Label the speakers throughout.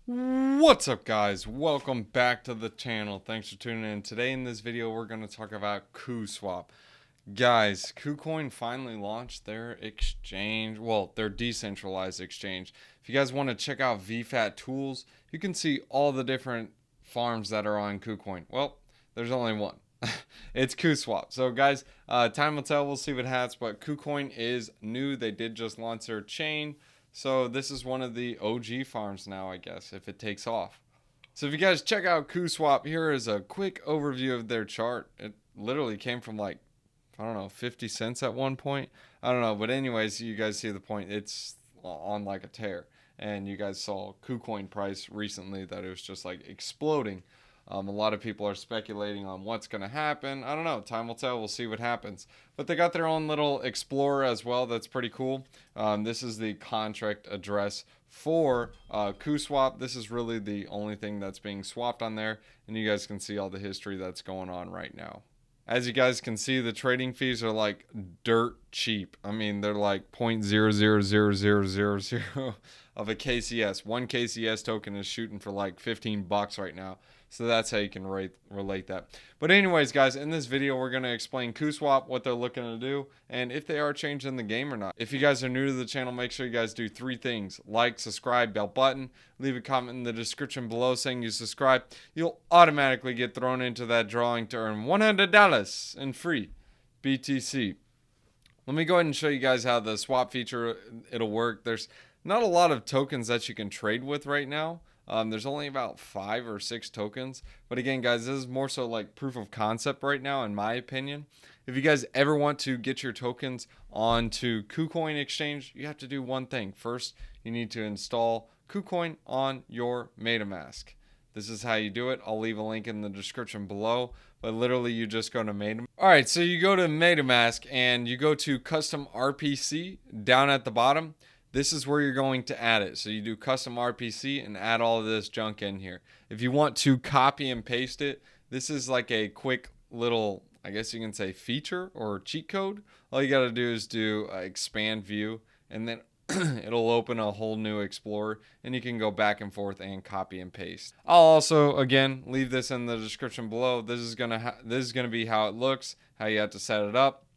Speaker 1: What's up, guys? Welcome back to the channel. Thanks for tuning in. Today in this video we're going to talk about Kuswap. Guys, KuCoin finally launched their exchange, well, their decentralized exchange. If you guys want to check out VFAT tools, you can see all the different farms that are on KuCoin. Well, there's only one. It's Kuswap. So guys, time will tell. We'll see what happens, but KuCoin is new. They did just launch their chain. So this is one of the OG farms now, I guess, if it takes off. So if you guys check out Kuswap, here is a quick overview of their chart. It literally came from like, I don't know, 50 cents at one point. I don't know, but anyways, you guys see the point. It's on like a tear. And you guys saw KuCoin price recently that it was just like exploding. A lot of people are speculating on what's going to happen. I don't know. Time will tell. We'll see what happens. But they got their own little explorer as well. That's pretty cool. This is the contract address for Kuswap. This is really the only thing that's being swapped on there. And you guys can see all the history that's going on right now. As you guys can see, the trading fees are like dirt cheap. I mean, they're like 0.00000 of a KCS. One KCS token is shooting for like 15 bucks right now. So that's how you can relate that. But anyways, guys, in this video, we're going to explain Kuswap, what they're looking to do, and if they are changing the game or not. If you guys are new to the channel, make sure you guys do three things. Like, subscribe, bell button, leave a comment in the description below saying you subscribe. You'll automatically get thrown into that drawing to earn $100 in free BTC. Let me go ahead and show you guys how the swap feature, it'll work. There's not a lot of tokens that you can trade with right now. There's only about 5 or 6 tokens. But again, guys, this is more so like proof of concept right now, in my opinion. If you guys ever want to get your tokens onto KuCoin Exchange, you have to do one thing. First, you need to install KuCoin on your MetaMask. This is how you do it. I'll leave a link in the description below. But literally, you just go to MetaMask. Alright, so you go to MetaMask and you go to Custom RPC down at the bottom. This is where you're going to add it. So you do custom RPC and add all of this junk in here. If you want to copy and paste it, this is like a quick little, I guess you can say, feature or cheat code. All you got to do is do expand view, and then it'll open a whole new explorer, and you can go back and forth and copy and paste. I'll also, again, leave this in the description below. This is gonna be how it looks, how you have to set it up,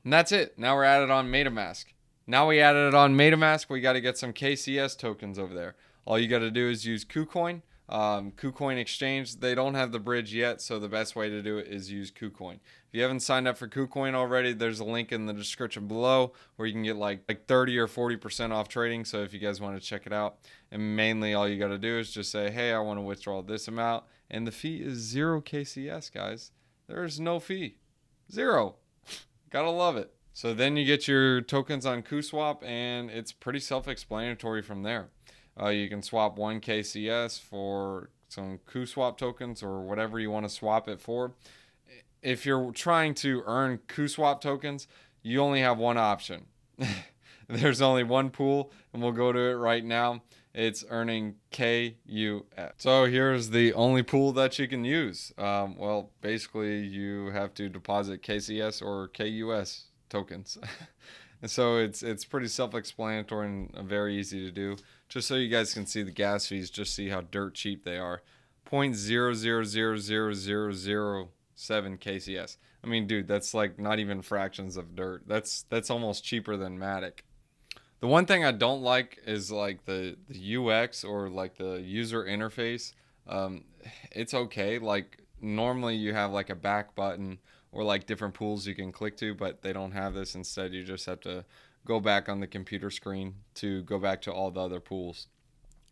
Speaker 1: and that's it. Now we're added on MetaMask. Now we added it on MetaMask, we got to get some KCS tokens over there. All you got to do is use KuCoin. KuCoin Exchange, they don't have the bridge yet, so the best way to do it is use KuCoin. If you haven't signed up for KuCoin already, there's a link in the description below where you can get like 30 or 40% off trading. So if you guys want to check it out, and mainly all you got to do is just say, hey, I want to withdraw this amount, and the fee is 0 KCS, guys. There's no fee. 0. Gotta love it. So then you get your tokens on Kuswap, and it's pretty self-explanatory from there. You can swap 1 KCS for some Kuswap tokens or whatever you want to swap it for. If you're trying to earn Kuswap tokens, you only have one option. There's only one pool, and we'll go to it right now. It's earning KUS. So here's the only pool that you can use. Well, basically, you have to deposit KCS or KUS tokens. And so it's pretty self-explanatory and very easy to do. Just so you guys can see the gas fees, just see how dirt cheap they are. 0.0000007 KCS. I mean, dude, that's like not even fractions of dirt. That's almost cheaper than Matic. The one thing I don't like is like the UX or like the user interface. It's okay. Like normally you have like a back button or like different pools you can click to, but they don't have this. Instead, you just have to go back on the computer screen to go back to all the other pools.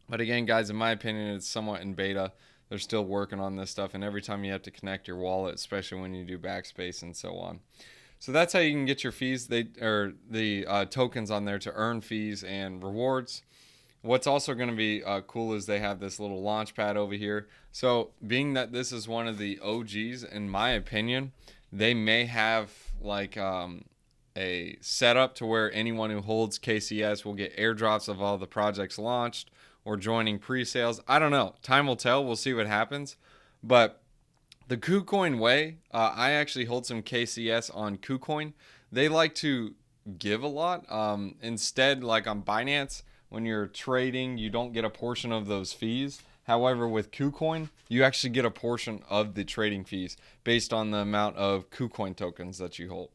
Speaker 1: But again, guys, in my opinion, it's somewhat in beta. They're still working on this stuff, and every time you have to connect your wallet, especially when you do backspace and so on. So that's how you can get your fees, the tokens on there to earn fees and rewards. What's also going to be cool is they have this little launch pad over here. So being that this is one of the OGs, in my opinion, they may have like a setup to where anyone who holds KCS will get airdrops of all the projects launched or joining pre-sales. I don't know. Time will tell. We'll see what happens. But the KuCoin way, I actually hold some KCS on KuCoin. They like to give a lot. Instead, like on Binance, when you're trading, you don't get a portion of those fees. However, with KuCoin, you actually get a portion of the trading fees based on the amount of KuCoin tokens that you hold.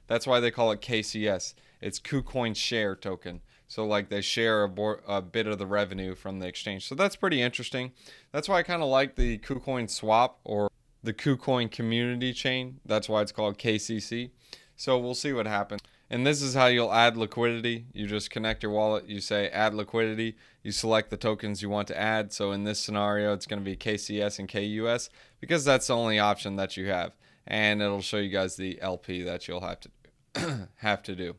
Speaker 1: That's why they call it KCS. It's KuCoin share token. So like they share a bit of the revenue from the exchange. So that's pretty interesting. That's why I kind of like the KuCoin swap or the KuCoin community chain. That's why it's called KCC. So we'll see what happens. And this is how you'll add liquidity. You just connect your wallet. You say add liquidity. You select the tokens you want to add. So in this scenario, it's going to be KCS and KUS because that's the only option that you have. And it'll show you guys the LP that you'll have to do.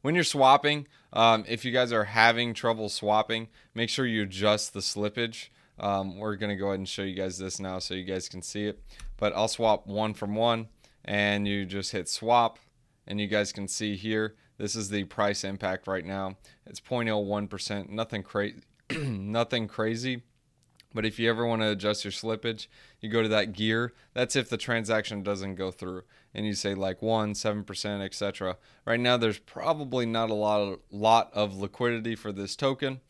Speaker 1: When you're swapping, if you guys are having trouble swapping, make sure you adjust the slippage. We're going to go ahead and show you guys this now so you guys can see it. But I'll swap 1-from-1, and you just hit swap, and you guys can see here, this is the price impact right now. It's 0.01%, nothing crazy. But if you ever want to adjust your slippage, you go to that gear. That's if the transaction doesn't go through. And you say like 1, 7%, etc. Right now, there's probably not a lot of liquidity for this token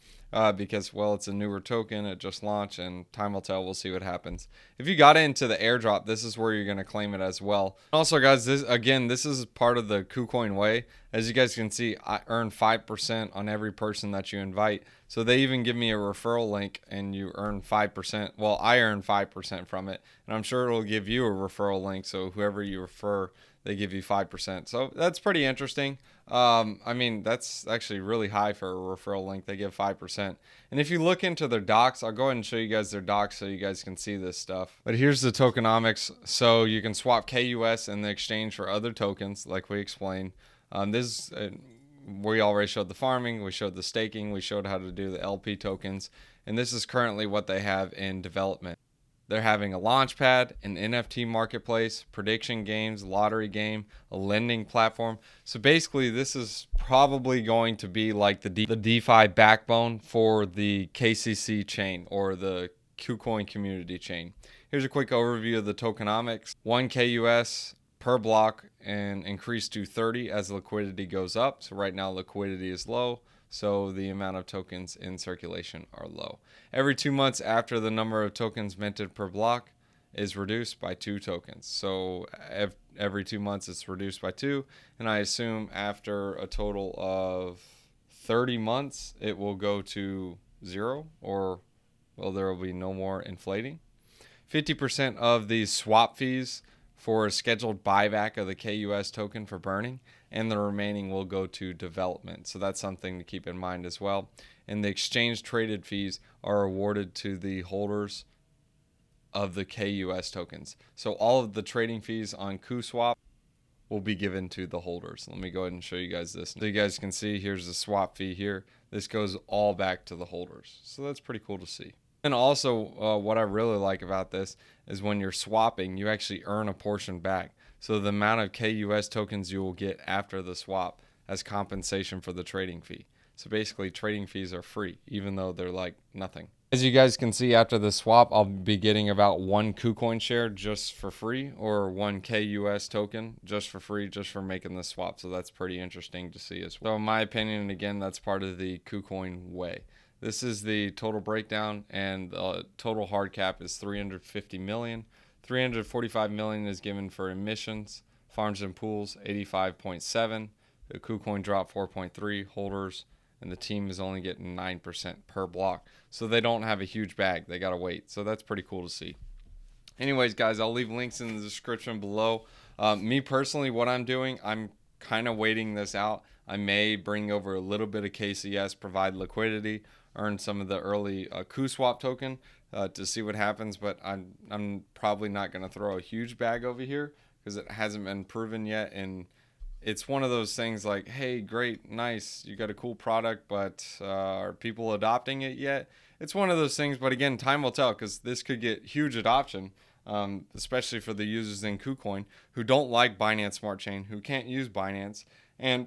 Speaker 1: because, well, it's a newer token. It just launched, and time will tell. We'll see what happens. If you got into the airdrop, this is where you're going to claim it as well. Also, guys, this is part of the KuCoin way. As you guys can see, I earn 5% on every person that you invite. So they even give me a referral link, and you earn 5%. Well, I earn 5% from it, and I'm sure it'll give you a referral link. So whoever you refer, they give you 5%. So that's pretty interesting. I mean, that's actually really high for a referral link. They give 5%. And if you look into their docs, I'll go ahead and show you guys their docs so you guys can see this stuff. But here's the tokenomics. So you can swap KUS in the exchange for other tokens, like we explained. We already showed the farming, we showed the staking, we showed how to do the LP tokens, and this is currently what they have in development. They're having a launch pad, an NFT marketplace, prediction games, lottery game, a lending platform. So basically, this is probably going to be like the DeFi backbone for the KCC chain or the KuCoin community chain. Here's a quick overview of the tokenomics. 1 KUS per block and increase to 30 as liquidity goes up. So right now liquidity is low, so the amount of tokens in circulation are low. Every 2 months after the number of tokens minted per block is reduced by 2 tokens. So every 2 months it's reduced by 2, and I assume after a total of 30 months it will go to 0, or well, there will be no more inflating. 50% of these swap fees for a scheduled buyback of the KUS token for burning, and the remaining will go to development. So that's something to keep in mind as well. And the exchange traded fees are awarded to the holders of the KUS tokens. So all of the trading fees on Kuswap will be given to the holders. Let me go ahead and show you guys this. So you guys can see here's the swap fee here. This goes all back to the holders. So that's pretty cool to see. And also, what I really like about this is when you're swapping, you actually earn a portion back. So the amount of KUS tokens you will get after the swap as compensation for the trading fee. So basically, trading fees are free, even though they're like nothing. As you guys can see, after the swap, I'll be getting about 1 KuCoin share just for free, or 1 KUS token just for free, just for making the swap. So that's pretty interesting to see as well. So in my opinion, and again, that's part of the KuCoin way. This is the total breakdown, and the total hard cap is 350 million. 345 million is given for emissions, farms and pools 85.7. The KuCoin drop 4.3 holders, and the team is only getting 9% per block. So they don't have a huge bag. They gotta wait. So that's pretty cool to see. Anyways, guys, I'll leave links in the description below. Me personally, what I'm doing, I'm kind of waiting this out. I may bring over a little bit of KCS, provide liquidity, earn some of the early Kuswap token to see what happens, but I'm probably not going to throw a huge bag over here because it hasn't been proven yet, and it's one of those things like, hey, great, nice, you got a cool product, but are people adopting it yet? It's one of those things, but again, time will tell, because this could get huge adoption, especially for the users in KuCoin who don't like Binance Smart Chain, who can't use Binance, and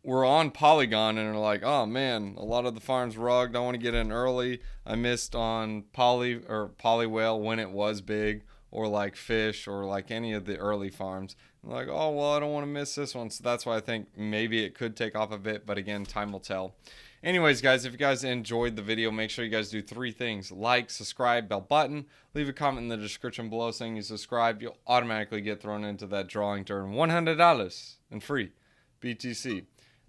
Speaker 1: we're on Polygon and are like, oh man, a lot of the farms rugged. I want to get in early. I missed on Polywhale when it was big, or like Fish, or like any of the early farms. I'm like, oh well, I don't want to miss this one. So that's why I think maybe it could take off a bit, but again, time will tell. Anyways, guys, if you guys enjoyed the video, make sure you guys do 3 things: like, subscribe, bell button, leave a comment in the description below saying you subscribed. You'll automatically get thrown into that drawing to earn $100 in free BTC.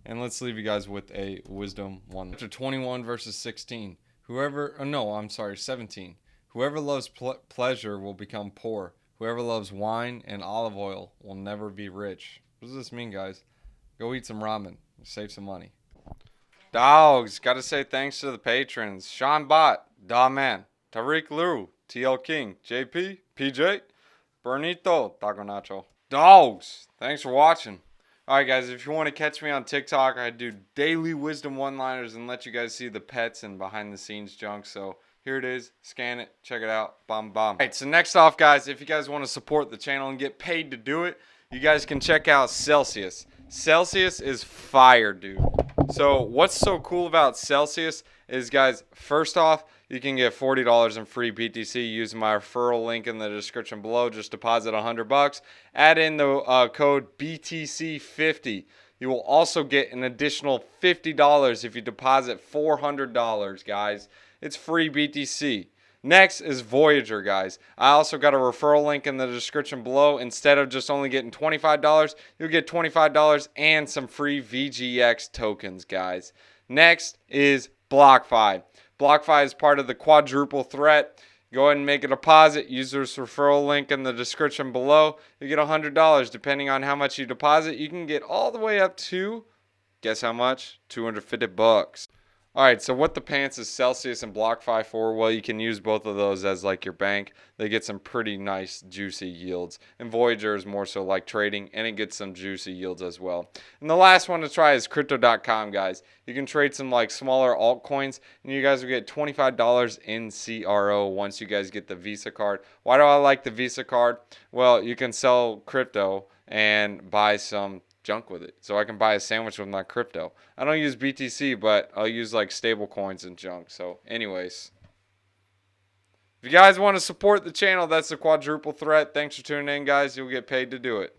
Speaker 1: And let's leave you guys with a wisdom one. Chapter 21 verses 16. 17. Whoever loves pleasure will become poor. Whoever loves wine and olive oil will never be rich. What does this mean, guys? Go eat some ramen. Save some money. Dogs, gotta say thanks to the patrons: Sean Bott, Da Man, Tariq Lou, TL King, JP, PJ, Bernito, Taco Nacho. Dogs, thanks for watching. Alright guys, if you want to catch me on TikTok, I do daily wisdom one-liners and let you guys see the pets and behind the scenes junk. So here it is, scan it, check it out, bam bam. Alright, so next off guys, if you guys want to support the channel and get paid to do it, you guys can check out Celsius. Celsius is fire, dude. So what's so cool about Celsius is, guys, first off, you can get $40 in free BTC using my referral link in the description below. Just deposit $100. Add in the code BTC50. You will also get an additional $50 if you deposit $400, guys. It's free BTC. Next is Voyager, guys. I also got a referral link in the description below. Instead of just only getting $25, you'll get $25 and some free VGX tokens, guys. Next is BlockFi. BlockFi is part of the quadruple threat. Go ahead and make a deposit. Use this referral link in the description below. You get $100. Depending on how much you deposit, you can get all the way up to, guess how much? $250. Alright, so what the pants is Celsius and BlockFi for? Well, you can use both of those as like your bank. They get some pretty nice juicy yields. And Voyager is more so like trading, and it gets some juicy yields as well. And the last one to try is Crypto.com, guys. You can trade some like smaller altcoins, and you guys will get $25 in CRO once you guys get the Visa card. Why do I like the Visa card? Well, you can sell crypto and buy some junk with it, so I can buy a sandwich with my crypto. I don't use BTC, but I'll use like stable coins and junk. So anyways, if you guys want to support the channel, that's the quadruple threat. Thanks for tuning in, guys. You'll get paid to do it.